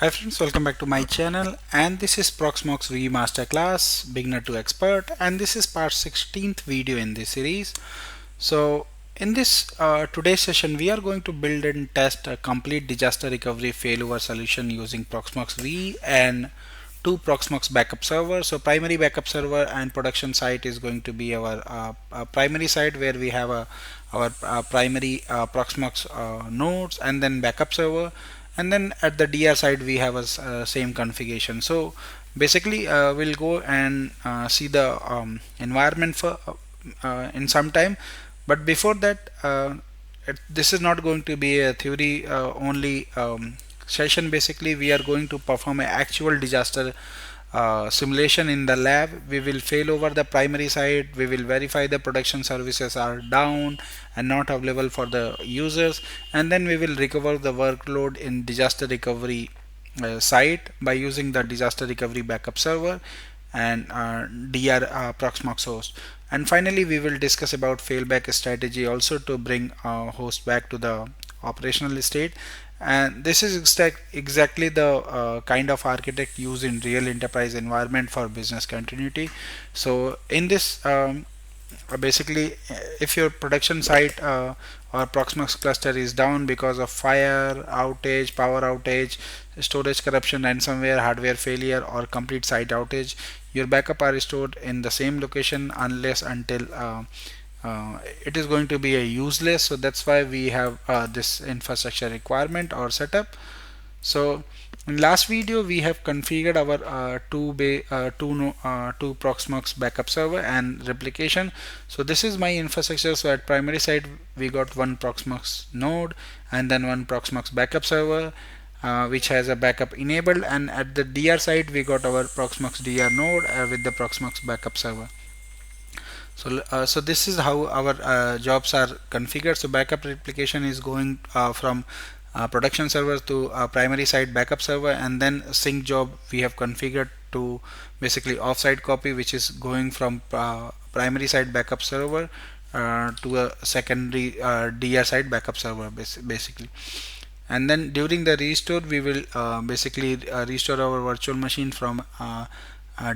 Hi friends, welcome back to my channel, and this is Proxmox V Masterclass Beginner to Expert, and this is part 16th video in this series. So in this today's session we are going to build and test a complete disaster recovery failover solution using Proxmox V and two Proxmox backup servers. So primary backup server and production site is going to be our primary site where we have our primary Proxmox nodes, and then backup server, and then at the DR side we have a same configuration. So basically we'll go and see the environment for in some time, but before that this is not going to be a theory only session. Basically we are going to perform an actual disaster simulation in the lab. We will fail over the primary side, we will verify the production services are down and not available for the users, and then we will recover the workload in disaster recovery site by using the disaster recovery backup server and DR Proxmox host. And finally we will discuss about failback strategy also to bring host back to the operational state. And this is exactly the kind of architect used in real enterprise environment for business continuity. So in this basically if your production site or Proxmox cluster is down because of fire, outage, power outage, storage corruption, ransomware, hardware failure, or complete site outage, your backup are stored in the same location unless until it is going to be a useless. So that's why we have this infrastructure requirement or setup. So in last video we have configured our two Proxmox backup server and replication. So this is my infrastructure. So at primary side we got one Proxmox node and then one Proxmox backup server which has a backup enabled, and at the DR side we got our Proxmox DR node with the Proxmox backup server. So this is how our jobs are configured. So backup replication is going from production server to primary side backup server, and then sync job we have configured to basically offsite copy, which is going from primary side backup server to a secondary DR side backup server basically. And then during the restore we will basically restore our virtual machine from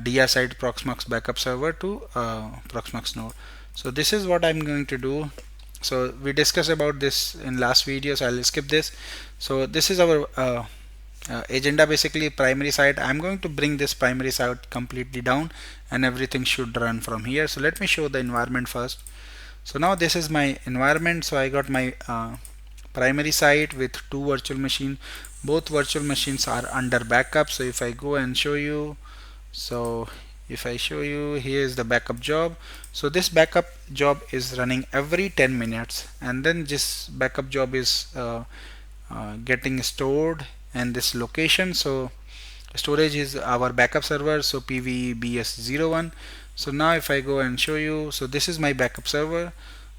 DR side Proxmox backup server to Proxmox node. So this is what I'm going to do. So we discussed about this in last video, so I'll skip this. So this is our agenda. Basically primary side, I'm going to bring this primary side completely down and everything should run from here. So let me show the environment first. So now this is my environment. So I got my primary site with two virtual machine. Both virtual machines are under backup. So if I go and show you, so if I show you, here is the backup job. So this backup job is running every 10 minutes, and then this backup job is getting stored in this location. So storage is our backup server, so PVBS01. So now if I go and show you, so this is my backup server.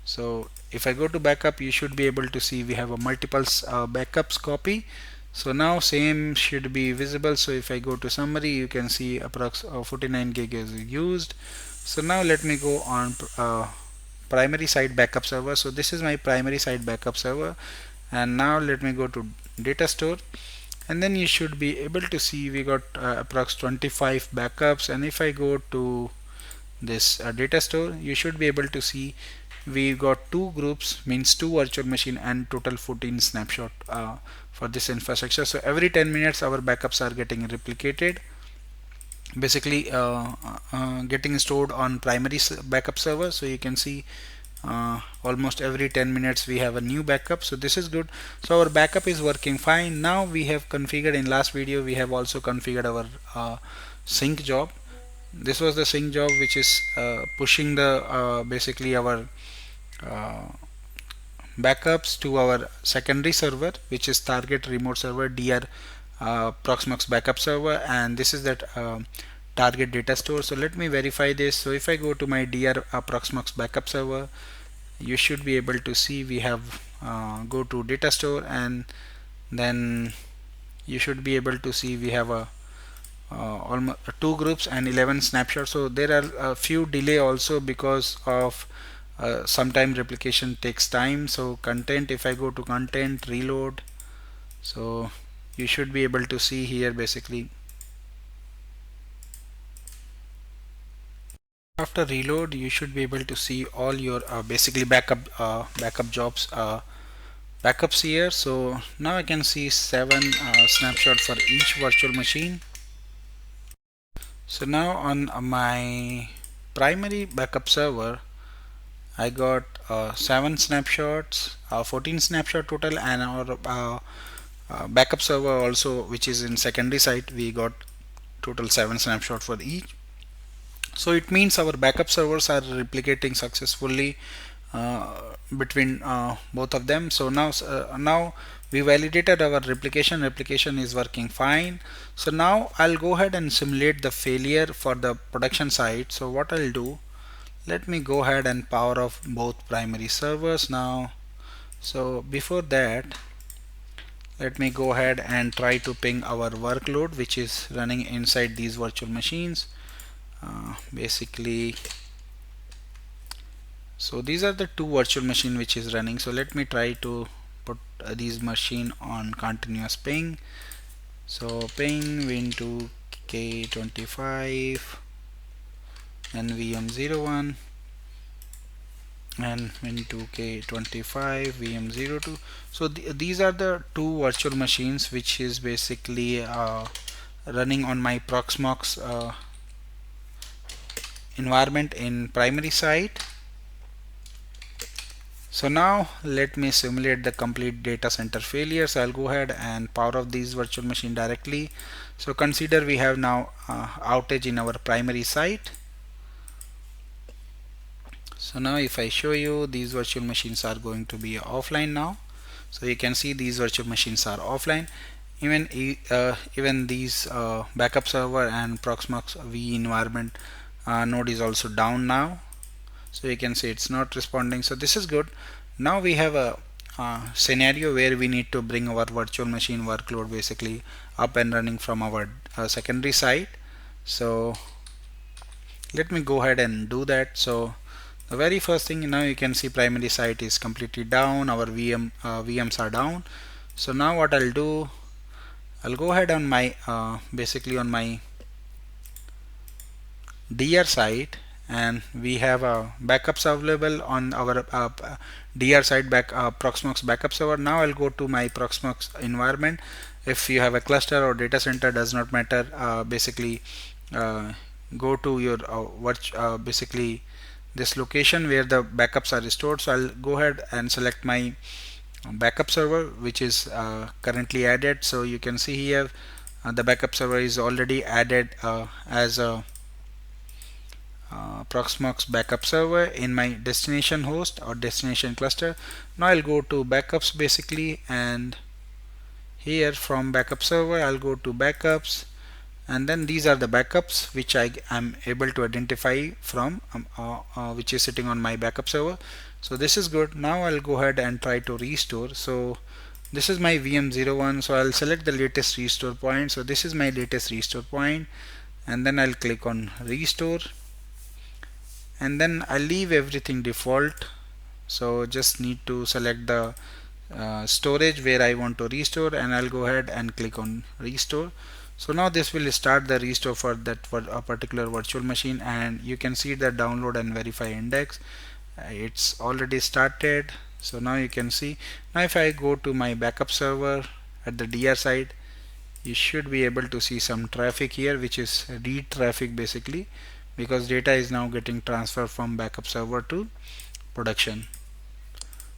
So if I go to backup, you should be able to see we have a multiple backups copy. So now same should be visible. So if I go to summary, you can see approx 49 gig is used. So now let me go on primary side backup server. So this is my primary side backup server, and now let me go to data store, and then you should be able to see we got approx 25 backups. And if I go to this data store, you should be able to see we got two groups, means two virtual machine, and total 14 snapshot for this infrastructure. So every 10 minutes our backups are getting replicated, basically getting stored on primary backup server. So you can see almost every 10 minutes we have a new backup. So this is good. So our backup is working fine. Now we have configured, in last video we have also configured our sync job. This was the sync job, which is pushing the basically our backups to our secondary server, which is target remote server DR Proxmox backup server, and this is that target data store. So let me verify this. So if I go to my DR Proxmox backup server, you should be able to see we have go to data store, and then you should be able to see we have a almost two groups and 11 snapshots. So there are a few delay also because of sometime replication takes time. So content, if I go to content reload, so you should be able to see here basically. After reload, you should be able to see all your basically backup jobs backups here. So now I can see 7 snapshots for each virtual machine. So now on my primary backup server, I got 7 snapshots, 14 snapshot total, and our backup server also, which is in secondary site, we got total 7 snapshot for each. So it means our backup servers are replicating successfully between both of them. So now we validated our replication is working fine. So now I'll go ahead and simulate the failure for the production side. So what I'll do, let me go ahead and power off both primary servers now. So before that, let me go ahead and try to ping our workload, which is running inside these virtual machines. Basically, so these are the two virtual machine which is running. So let me try to put these machine on continuous ping. So ping win2 k25 and vm01 and win2 k25 vm02. So these are the two virtual machines which is basically running on my Proxmox environment in primary site. So now let me simulate the complete data center failure. So I'll go ahead and power off these virtual machine directly. So consider we have now outage in our primary site. So now if I show you, these virtual machines are going to be offline now. So you can see these virtual machines are offline. Even these backup server and Proxmox V environment node is also down now. So you can see it's not responding. So this is good. Now we have a scenario where we need to bring our virtual machine workload basically up and running from our secondary site. So let me go ahead and do that. So the very first thing, now you can see primary site is completely down, our VMs are down. So now what I'll do, I'll go ahead on my basically on my DR site, and we have backups available on our DR site Proxmox Backup Server. Now I'll go to my Proxmox environment. If you have a cluster or data center, does not matter. Basically, go to your basically this location where the backups are stored. So I'll go ahead and select my backup server, which is currently added. So you can see here the backup server is already added as a Proxmox Backup Server in my destination host or destination cluster. Now I'll go to backups basically, and here from backup server I'll go to backups, and then these are the backups which I am able to identify from which is sitting on my backup server. So this is good. Now I'll go ahead and try to restore. So this is my VM01, so I'll select the latest restore point. So this is my latest restore point, and then I'll click on restore, and then I'll leave everything default. So just need to select the storage where I want to restore, and I'll go ahead and click on restore. So now this will start the restore for that for a particular virtual machine, and you can see the download and verify index. It's already started. So now you can see, now if I go to my backup server at the DR side, you should be able to see some traffic here, which is read traffic basically, because data is now getting transferred from backup server to production.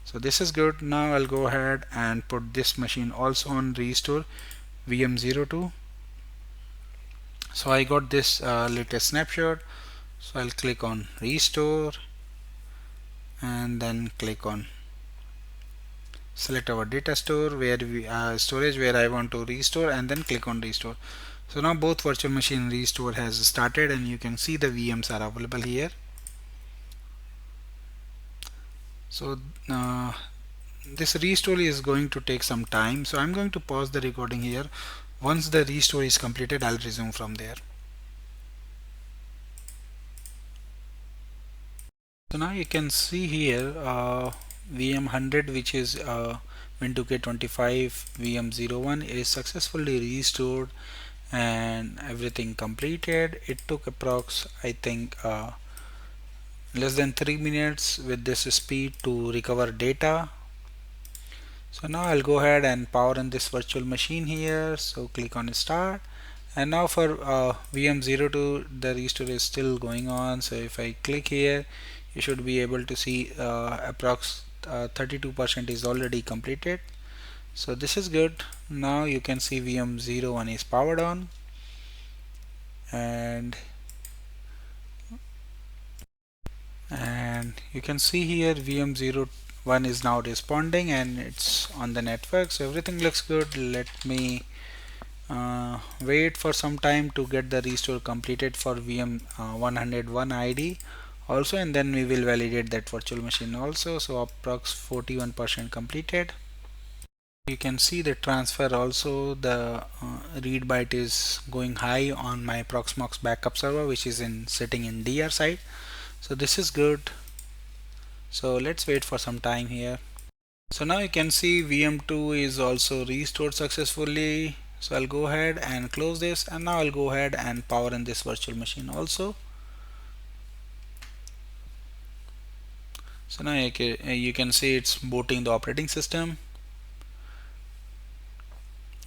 So this is good. Now I'll go ahead and put this machine also on restore VM02. So I got this latest snapshot. So I'll click on restore, and then click on select our data store where we storage where I want to restore, and then click on restore. So now both virtual machine restore has started, and you can see the VMs are available here. So this restore is going to take some time, so I'm going to pause the recording here. Once the restore is completed, I'll resume from there. So now you can see here VM100, which is Win2K25 VM01 is successfully restored and everything completed. It took approx I think less than 3 minutes with this speed to recover data. So now I'll go ahead and power on this virtual machine here. So click on start, and now for VM02 the restore is still going on. So if I click here, you should be able to see approx 32% is already completed. So this is good. Now you can see VM01 is powered on, and you can see here VM01 is now responding and it's on the network. So everything looks good. Let me wait for some time to get the restore completed for VM 101 ID also, and then we will validate that virtual machine also. So approx 41% completed. You can see the transfer also. The read byte is going high on my Proxmox backup server, which is sitting in DR side. So this is good. So let's wait for some time here. So now you can see VM2 is also restored successfully. So I'll go ahead and close this, and now I'll go ahead and power in this virtual machine also. So now you can see it's booting the operating system,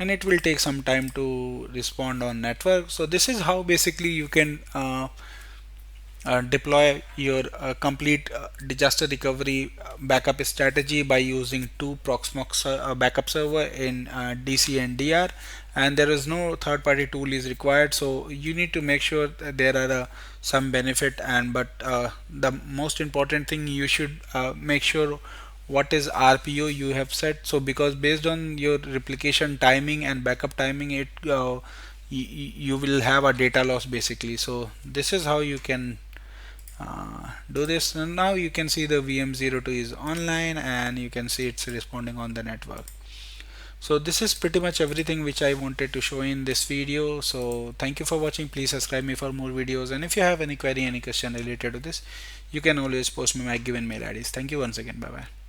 and it will take some time to respond on network. So this is how basically you can deploy your complete disaster recovery backup strategy by using two Proxmox backup server in DC and DR, and there is no third-party tool is required. So you need to make sure that there are some benefit, and but the most important thing, you should make sure what is RPO you have set. So because based on your replication timing and backup timing, you will have a data loss basically. So this is how you can do this. And now you can see the VM02 is online, and you can see it's responding on the network. So this is pretty much everything which I wanted to show in this video. So thank you for watching. Please subscribe me for more videos, and if you have any query, any question related to this, you can always post me my given mail IDs. Thank you once again. Bye bye.